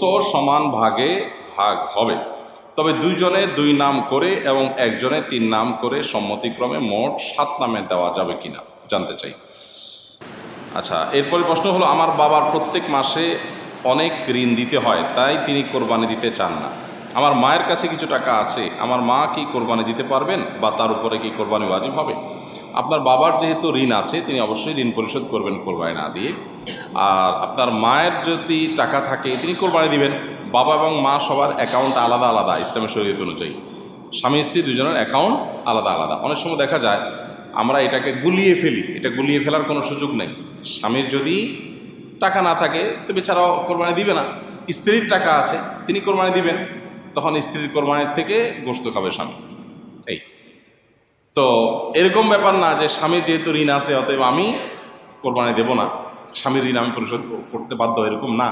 তো সমান ভাগে ভাগ হবে, তবে দুইজনে 2 নাম করে এবং একজনে 3 নাম করে সম্মতিক্রমে মোট 7 নামে দেওয়া যাবে কিনা জানতে চাই। আচ্ছা, এরপরে প্রশ্ন হলো, আমার বাবার প্রত্যেক মাসে অনেক ঋণ দিতে হয়, তাই তিনি কোরবানি দিতে চান না। আমার মায়ের কাছে কিছু টাকা আছে, আমার মা কি কোরবানি দিতে পারবেন বা তার উপরে কি কোরবানি ওয়াজিব হবে? আপনার বাবার যেহেতু ঋণ আছে, তিনি অবশ্যই ঋণ পরিশোধ করবেন কোরবানি না দিয়ে। আর আপনার মায়ের যদি টাকা থাকে, তিনি কোরবানি দিবেন। বাবা এবং মা সবার অ্যাকাউন্ট আলাদা আলাদা ইসলামের শরীয়ত অনুযায়ী। স্বামী স্ত্রী দুজনের অ্যাকাউন্ট আলাদা আলাদা। অনেক সময় দেখা যায় আমরা এটাকে গুলিয়ে ফেলি, এটা গুলিয়ে ফেলার কোনো সুযোগ নেই। স্বামীর যদি টাকা না থাকে তো বেচারাও কোরবানি দিবে না, স্ত্রীর টাকা আছে তিনি কোরবানি দিবেন, তখন স্ত্রীর কোরবানির থেকে গোশত খাবে স্বামী। এই তো এরকম ব্যাপার না যে স্বামীর যেহেতু ঋণ আছে অতএব আমি কোরবানি দেব না, স্বামীর ঋণ আমি পরিশোধ করতে বাধ্য, এরকম না।